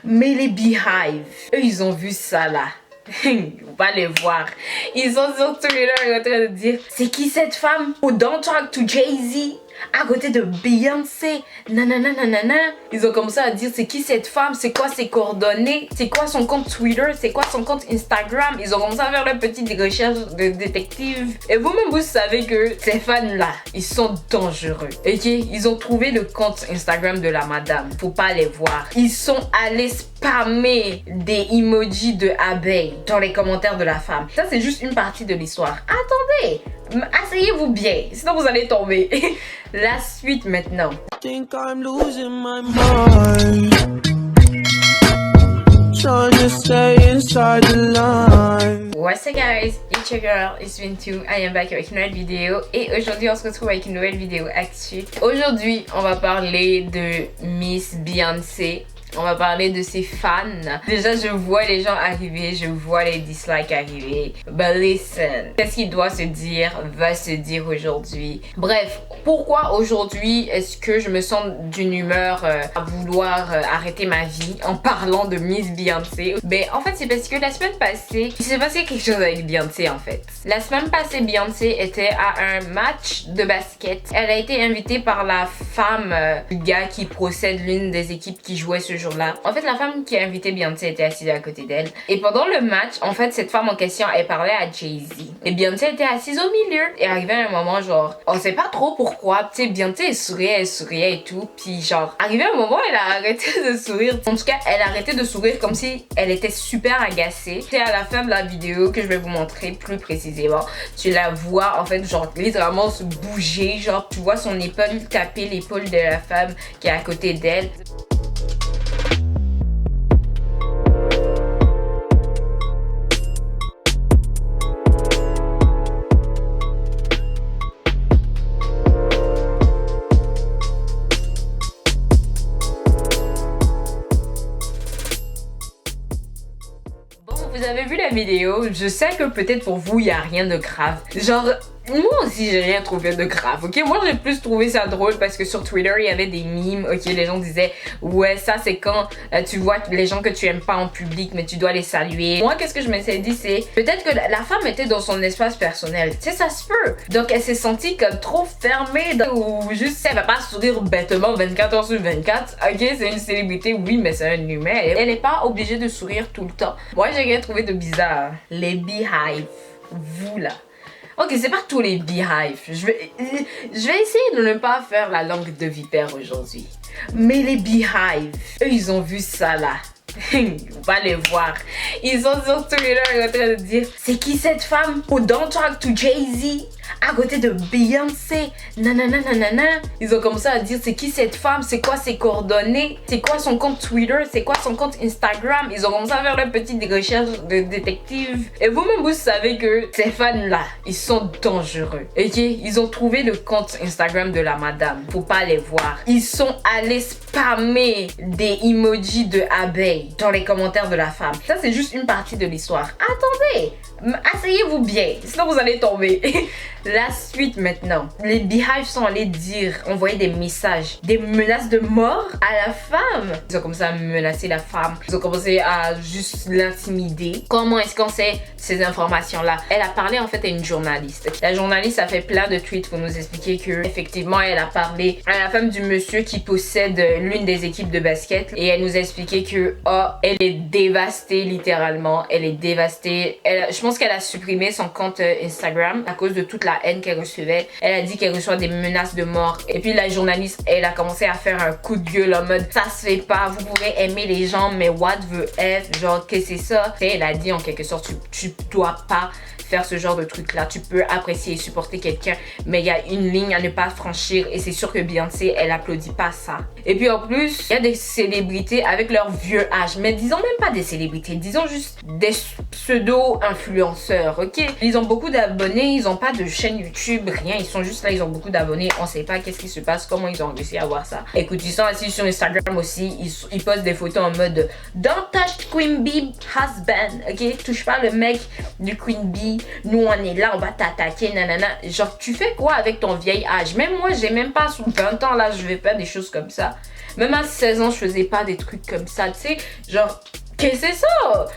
Mais les Beehive, eux, ils ont vu ça là. On va les voir. Ils sont sur Twitter en train de dire c'est qui cette femme? Who don't talk to Jay-Z? À côté de Beyoncé, nanana nanana. Ils ont commencé à dire c'est qui cette femme, c'est quoi ses coordonnées, c'est quoi son compte Twitter, c'est quoi son compte Instagram. Ils ont commencé à faire leur petite recherche de détective. Et vous-même vous savez que ces fans-là, ils sont dangereux. Ok, ils ont trouvé le compte Instagram de la madame. Faut pas les voir. Ils sont allés spammer des emojis de abeilles dans les commentaires de la femme. Ça c'est juste une partie de l'histoire. Attendez, asseyez-vous bien, sinon vous allez tomber. La suite maintenant. Think I'm losing my mind. Trying to stay inside the line. What's up guys, it's your girl, it's Vintu. I am back avec une nouvelle vidéo. Et aujourd'hui on se retrouve avec une nouvelle vidéo actu. Aujourd'hui on va parler de Miss Beyoncé. On va parler de ses fans. Déjà, je vois les gens arriver, je vois les dislikes arriver. But listen, qu'est-ce qu'il doit se dire, va se dire aujourd'hui. Bref, pourquoi aujourd'hui est-ce que je me sens d'une humeur à vouloir arrêter ma vie en parlant de Miss Beyoncé? Ben, en fait, c'est parce que la semaine passée, il s'est passé quelque chose avec Beyoncé en fait. La semaine passée, Beyoncé était à un match de basket. Elle a été invitée par la femme du gars qui procède l'une des équipes qui jouait ce jour-là. En fait, la femme qui a invité Beyoncé était assise à côté d'elle. Et pendant le match, en fait, cette femme en question, elle parlait à Jay-Z. Et Beyoncé était assise au milieu. Et arrivé à un moment, genre, on sait pas trop pourquoi. Tu sais, Beyoncé, elle souriait et tout. Puis genre, arrivé à un moment, elle a arrêté de sourire. En tout cas, elle a arrêté de sourire comme si elle était super agacée. C'est à la fin de la vidéo que je vais vous montrer plus précisément. Tu la vois, en fait, genre, littéralement se bouger. Genre, tu vois son épaule taper l'épaule de la femme qui est à côté d'elle. Vous avez vu la vidéo, je sais que peut-être pour vous il n'y a rien de grave. Genre, moi aussi j'ai rien trouvé de grave, ok? Moi j'ai plus trouvé ça drôle parce que sur Twitter il y avait des memes, ok? Les gens disaient ouais, ça c'est quand tu vois les gens que tu aimes pas en public mais tu dois les saluer. Moi qu'est-ce que je m'étais dit, c'est peut-être que la femme était dans son espace personnel, tu sais, ça se peut. Donc elle s'est sentie comme trop fermée ou juste elle va pas sourire bêtement 24 h sur 24, ok? C'est une célébrité, oui, mais c'est un humain, elle est pas obligée de sourire tout le temps. Moi j'ai rien trouvé de bizarre. Les Beehive, vous là. Ok, c'est pas tous les Beehive. Je vais essayer de ne pas faire la langue de vipère aujourd'hui. Mais les Beehive, eux, ils ont vu ça là. On va les voir. Ils sont sur Twitter en train de dire c'est qui cette femme? Who don't talk to Jay-Z? À côté de Beyoncé, nanana nanana. Ils ont commencé à dire c'est qui cette femme, c'est quoi ses coordonnées, c'est quoi son compte Twitter, c'est quoi son compte Instagram. Ils ont commencé à faire leur petite recherche de détective. Et vous-même vous savez que ces fans-là, ils sont dangereux. Ok, ils ont trouvé le compte Instagram de la madame. Faut pas les voir. Ils sont allés spammer des emojis de abeilles dans les commentaires de la femme. Ça c'est juste une partie de l'histoire. Attendez, asseyez-vous bien, sinon vous allez tomber. La suite maintenant. Les Beehive sont allés envoyer des messages, des menaces de mort à la femme. Ils ont commencé à menacer la femme. Ils ont commencé à juste l'intimider. Comment est-ce qu'on sait ces informations-là? Elle a parlé en fait à une journaliste. La journaliste a fait plein de tweets pour nous expliquer que effectivement elle a parlé à la femme du monsieur qui possède l'une des équipes de basket et elle nous a expliqué que elle est dévastée littéralement. Elle est dévastée. Je pense qu'elle a supprimé son compte Instagram à cause de toute la haine qu'elle recevait. Elle a dit qu'elle reçoit des menaces de mort. Et puis la journaliste, elle a commencé à faire un coup de gueule en mode ça se fait pas, vous pouvez aimer les gens mais what the F, genre que c'est ça. Et elle a dit en quelque sorte tu dois pas faire ce genre de truc là. Tu peux apprécier et supporter quelqu'un mais il y a une ligne à ne pas franchir et c'est sûr que Beyoncé elle applaudit pas ça. Et puis en plus il y a des célébrités avec leur vieux âge, mais disons même pas des célébrités, disons juste des pseudo-influenceurs, ok? Ils ont beaucoup d'abonnés, ils ont pas de chaîne YouTube, rien, ils sont juste là, ils ont beaucoup d'abonnés, on sait pas qu'est-ce qui se passe, comment ils ont réussi à avoir ça. Écoute, ils sont assis sur Instagram aussi, ils postent des photos en mode don't touch Queen Bee husband, ok? Touche pas le mec du Queen Bee, nous on est là, on va t'attaquer, nanana. Genre tu fais quoi avec ton vieil âge? Même moi j'ai même pas 20 ans là, je vais faire des choses comme ça. Même à 16 ans, je faisais pas des trucs comme ça, tu sais, genre... Qu'est-ce que c'est ça?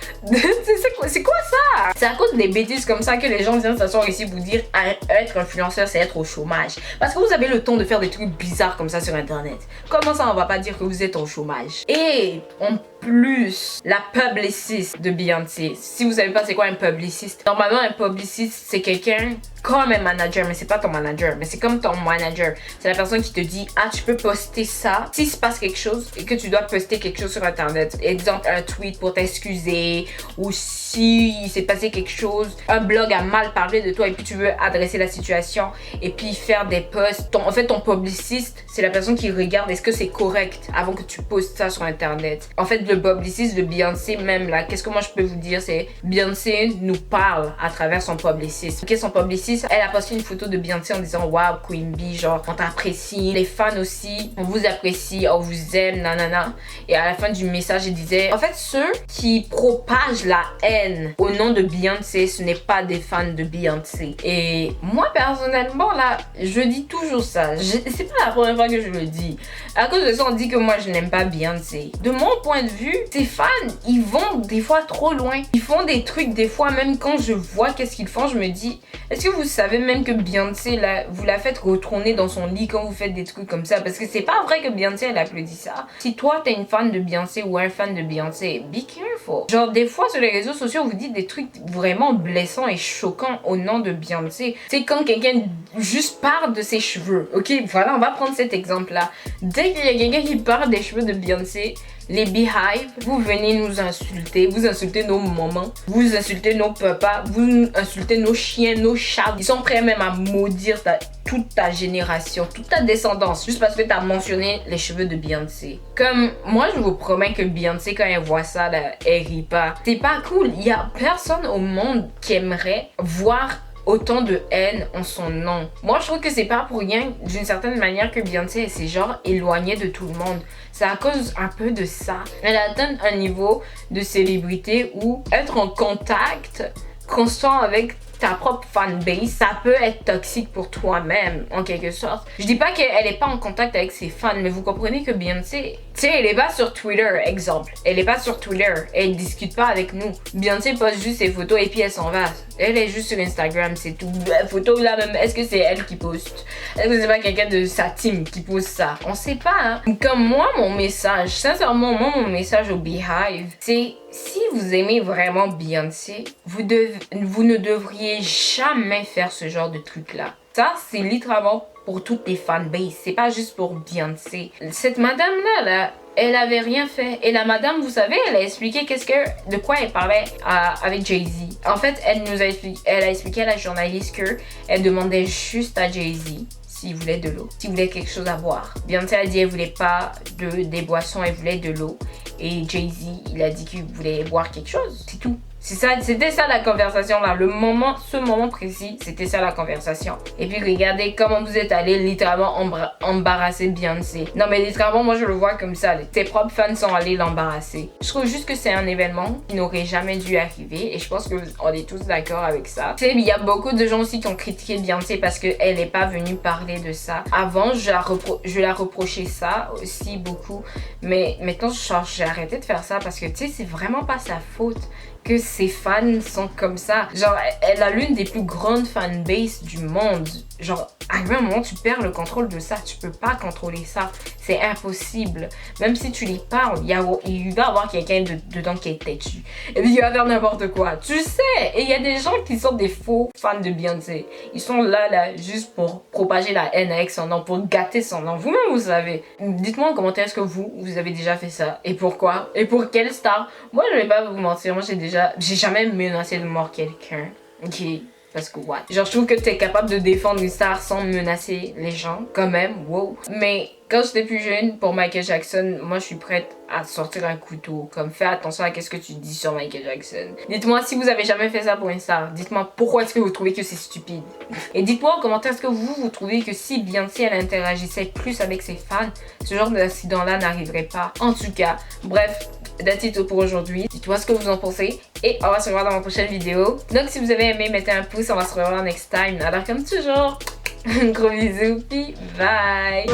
C'est quoi ça? C'est à cause des bêtises comme ça que les gens viennent s'asseoir ici pour dire être influenceur, c'est être au chômage. Parce que vous avez le temps de faire des trucs bizarres comme ça sur internet. Comment ça, on va pas dire que vous êtes au chômage? Et en plus, la publiciste de Beyoncé. Si vous savez pas c'est quoi un publiciste, normalement un publiciste c'est quelqu'un comme un manager, mais c'est pas ton manager, mais c'est comme ton manager. C'est la personne qui te dit, ah, tu peux poster ça s'il se passe quelque chose et que tu dois poster quelque chose sur internet. Exemple, un tweet pour t'excuser, ou si il s'est passé quelque chose, un blog a mal parlé de toi et puis tu veux adresser la situation et puis faire des posts. En fait, ton publiciste, c'est la personne qui regarde est-ce que c'est correct avant que tu postes ça sur internet. En fait, le publiciste de Beyoncé même là, qu'est-ce que moi je peux vous dire, c'est Beyoncé nous parle à travers son publiciste. Ok, son publiciste, elle a posté une photo de Beyoncé en disant waouh Queen Bee, genre on t'apprécie, les fans aussi, on vous apprécie, on vous aime, nanana. Et à la fin du message, il disait en fait ceux qui propagent la haine au nom de Beyoncé, ce n'est pas des fans de Beyoncé. Et moi personnellement là, je dis toujours ça. C'est pas la première fois que je le dis. À cause de ça, on dit que moi je n'aime pas Beyoncé. De mon point de vue, ces fans, ils vont des fois trop loin. Ils font des trucs des fois, même quand je vois qu'est-ce qu'ils font, je me dis, est-ce que vous savez même que Beyoncé, là, vous la faites retourner dans son lit quand vous faites des trucs comme ça? Parce que c'est pas vrai que Beyoncé, elle applaudit ça. Si toi, t'es une fan de Beyoncé ou un fan de Beyoncé, be careful. Genre, des fois, sur les réseaux sociaux, on vous dit des trucs vraiment blessants et choquants au nom de Beyoncé. C'est quand quelqu'un juste parle de ses cheveux. Ok, voilà, on va prendre cet exemple-là. Dès qu'il y a quelqu'un qui parle des cheveux de Beyoncé, les Beehive, vous venez nous insulter, vous insultez nos mamans, vous insultez nos papas, vous insultez nos chiens, nos chats. Ils sont prêts même à maudire toute ta génération, toute ta descendance, juste parce que tu as mentionné les cheveux de Beyoncé. Comme moi, je vous promets que Beyoncé, quand elle voit ça, là, elle rit pas. C'est pas cool. Il y a personne au monde qui aimerait voir autant de haine en son nom. Moi, je trouve que c'est pas pour rien, d'une certaine manière, que Beyoncé s'est genre éloignée de tout le monde. C'est à cause un peu de ça. Elle atteint un niveau de célébrité où être en contact constant avec ta propre fanbase, ça peut être toxique pour toi-même, en quelque sorte. Je dis pas qu'elle est pas en contact avec ses fans, mais vous comprenez que Beyoncé, tu sais, elle est pas sur Twitter, exemple. Elle est pas sur Twitter, elle discute pas avec nous. Beyoncé poste juste ses photos et puis elle s'en va. Elle est juste sur Instagram, c'est tout. La photo là même, est-ce que c'est elle qui poste? Est-ce que c'est pas quelqu'un de sa team qui poste ça? On sait pas, hein. Comme moi, mon message, sincèrement, moi, mon message au Beehive, c'est si vous aimez vraiment Beyoncé, vous ne devriez jamais faire ce genre de truc-là. Ça, c'est littéralement pour toutes les fanbases. C'est pas juste pour Beyoncé. Cette madame-là, là, elle avait rien fait. Et la madame, vous savez, elle a expliqué de quoi elle parlait avec Jay-Z. En fait, elle a expliqué à la journaliste que elle demandait juste à Jay-Z s'il voulait de l'eau, s'il voulait quelque chose à boire. Beyoncé a dit qu'elle voulait pas des boissons, elle voulait de l'eau. Et Jay-Z, il a dit qu'il voulait boire quelque chose. C'est tout. C'était ça la conversation là. Ce moment précis, c'était ça la conversation. Et puis regardez comment vous êtes allé littéralement embarrasser Beyoncé. Non mais littéralement, moi je le vois comme ça. Tes propres fans sont allés l'embarrasser. Je trouve juste que c'est un événement qui n'aurait jamais dû arriver. Et je pense qu'on est tous d'accord avec ça. Tu sais, il y a beaucoup de gens aussi qui ont critiqué Beyoncé parce qu'elle n'est pas venue parler de ça. Avant, je la reprochais ça aussi beaucoup. Mais maintenant, j'ai arrêté de faire ça parce que tu sais, c'est vraiment pas sa faute que ses fans sont comme ça. Genre, elle a l'une des plus grandes fanbases du monde. Genre, à un moment, tu perds le contrôle de ça. Tu peux pas contrôler ça. C'est impossible. Même si tu les parles, il va y avoir quelqu'un dedans qui est têtu. Et puis, il va faire n'importe quoi. Tu sais. Et il y a des gens qui sont des faux fans de Beyoncé. Ils sont là, juste pour propager la haine avec son nom, pour gâter son nom. Vous-même, vous savez. Dites-moi en commentaire, est-ce que vous avez déjà fait ça? Et pourquoi? Et pour quelle star? Moi, je vais pas vous mentir. Moi, j'ai jamais menacé de mort quelqu'un. Ok? Parce que what? Genre, je trouve que t'es capable de défendre une star sans menacer les gens. Quand même, wow. Mais quand j'étais plus jeune, pour Michael Jackson, moi, je suis prête à sortir un couteau. Comme, fais attention à qu'est-ce que tu dis sur Michael Jackson. Dites-moi si vous avez jamais fait ça pour une star. Dites-moi pourquoi est-ce que vous trouvez que c'est stupide. Et dites-moi en commentaire, est-ce que vous trouvez que si Beyoncé, elle interagissait plus avec ses fans, ce genre d'incident-là n'arriverait pas. En tout cas, bref. That's it pour aujourd'hui. Dites-moi ce que vous en pensez. Et on va se revoir dans ma prochaine vidéo. Donc si vous avez aimé, mettez un pouce. On va se revoir next time. Alors comme toujours, un gros bisou. Puis bye.